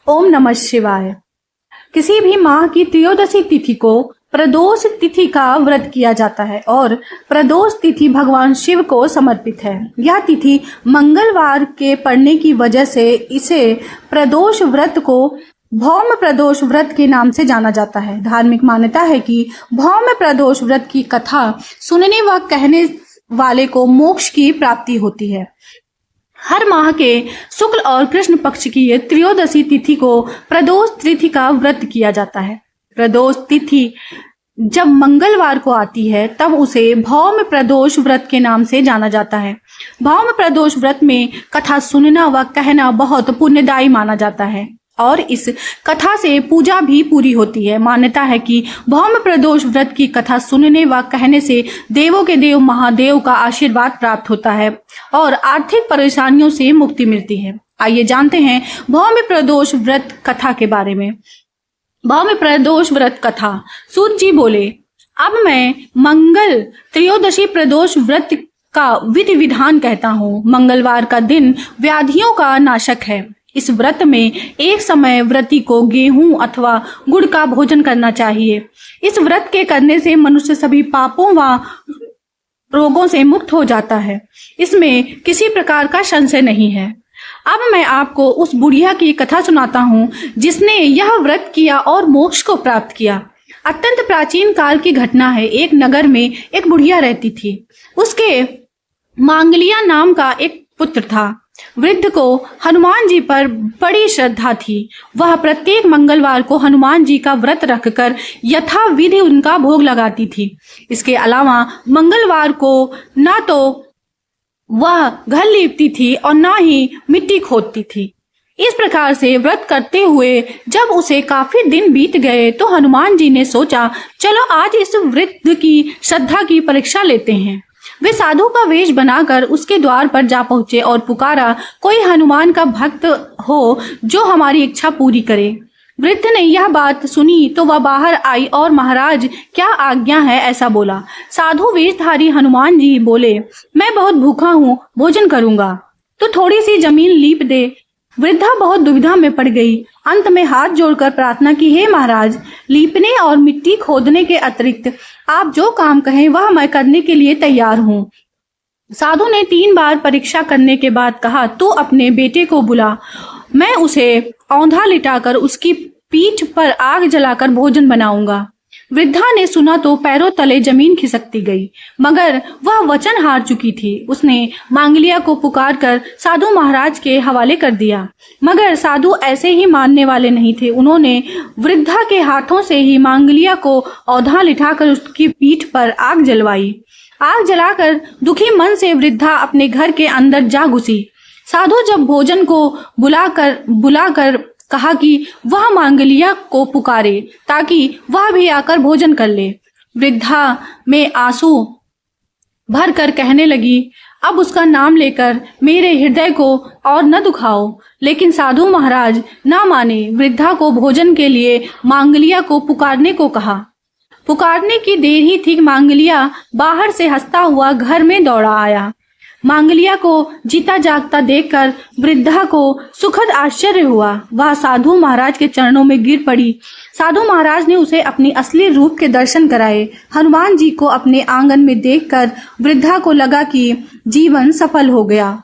ओम नमः शिवाय। किसी भी माह की त्रयोदशी तिथि को प्रदोष तिथि का व्रत किया जाता है और प्रदोष तिथि भगवान शिव को समर्पित है। यह तिथि मंगलवार के पड़ने की वजह से इसे प्रदोष व्रत को भौम प्रदोष व्रत के नाम से जाना जाता है। धार्मिक मान्यता है कि भौम प्रदोष व्रत की कथा सुनने व कहने वाले को मोक्ष की प्राप्ति होती है। हर माह के शुक्ल और कृष्ण पक्ष की त्रयोदशी तिथि को प्रदोष तिथि का व्रत किया जाता है। प्रदोष तिथि जब मंगलवार को आती है तब उसे भौम प्रदोष व्रत के नाम से जाना जाता है। भौम प्रदोष व्रत में कथा सुनना व कहना बहुत पुण्यदायी माना जाता है और इस कथा से पूजा भी पूरी होती है। मान्यता है कि भौम प्रदोष व्रत की कथा सुनने व कहने से देवों के देव महादेव का आशीर्वाद प्राप्त होता है और आर्थिक परेशानियों से मुक्ति मिलती है। आइए जानते हैं भौम प्रदोष व्रत कथा के बारे में। भौम प्रदोष व्रत कथा। सूत जी बोले, अब मैं मंगल त्रयोदशी प्रदोष व्रत का विधि विधान कहता हूँ। मंगलवार का दिन व्याधियों का नाशक है। इस व्रत में एक समय व्रती को गेहूं अथवा गुड़ का भोजन करना चाहिए। इस व्रत के करने से मनुष्य सभी पापों व रोगों से मुक्त हो जाता है। इसमें किसी प्रकार का संशय नहीं है। अब मैं आपको उस बुढ़िया की कथा सुनाता हूँ जिसने यह व्रत किया और मोक्ष को प्राप्त किया। अत्यंत प्राचीन काल की घटना है। एक नगर में एक बुढ़िया रहती थी। उसके मांगलिया नाम का एक पुत्र था। वृद्ध को हनुमान जी पर बड़ी श्रद्धा थी। वह प्रत्येक मंगलवार को हनुमान जी का व्रत रखकर यथाविधि उनका भोग लगाती थी। इसके अलावा मंगलवार को ना तो वह घर लीपती थी और ना ही मिट्टी खोदती थी। इस प्रकार से व्रत करते हुए जब उसे काफी दिन बीत गए तो हनुमान जी ने सोचा, चलो आज इस वृद्ध की श्रद्धा की परीक्षा लेते हैं। वे साधु का वेश बनाकर उसके द्वार पर जा पहुंचे और पुकारा, कोई हनुमान का भक्त हो जो हमारी इच्छा पूरी करे। वृद्ध ने यह बात सुनी तो वह बाहर आई और महाराज क्या आज्ञा है ऐसा बोला। साधु वेशधारी हनुमान जी बोले, मैं बहुत भूखा हूँ, भोजन करूंगा तो थोड़ी सी जमीन लीप दे। वृद्धा बहुत दुविधा में पड़ गई। अंत में हाथ जोड़कर प्रार्थना की, हे महाराज, लीपने और मिट्टी खोदने के अतिरिक्त आप जो काम कहें वह मैं करने के लिए तैयार हूँ। साधु ने 3 बार परीक्षा करने के बाद कहा, तू अपने बेटे को बुला, मैं उसे औंधा लिटाकर उसकी पीठ पर आग जलाकर भोजन बनाऊंगा। वृद्धा ने सुना तो पैरों तले जमीन खिसकती गई, मगर वह वचन हार चुकी थी। उसने मांगलिया को पुकार कर साधु महाराज के हवाले कर दिया, मगर साधु ऐसे ही मानने वाले नहीं थे। उन्होंने वृद्धा के हाथों से ही मांगलिया को औंधा लिटाकर उसकी पीठ पर आग जलवाई। आग जलाकर दुखी मन से वृद्धा अपने घर के अंदर जा घुसी। साधु जब भोजन को बुलाकर कहा कि वह मांगलिया को पुकारे ताकि वह भी आकर भोजन कर ले। वृद्धा में आंसू भर कर कहने लगी, अब उसका नाम लेकर मेरे हृदय को और न दुखाओ। लेकिन साधु महाराज ना माने। वृद्धा को भोजन के लिए मांगलिया को पुकारने को कहा। पुकारने की देर ही थी, मांगलिया बाहर से हंसता हुआ घर में दौड़ा आया। मांगलिया को जीता जागता देखकर वृद्धा को सुखद आश्चर्य हुआ। वह साधु महाराज के चरणों में गिर पड़ी। साधु महाराज ने उसे अपनी असली रूप के दर्शन कराए। हनुमान जी को अपने आंगन में देखकर वृद्धा को लगा कि जीवन सफल हो गया।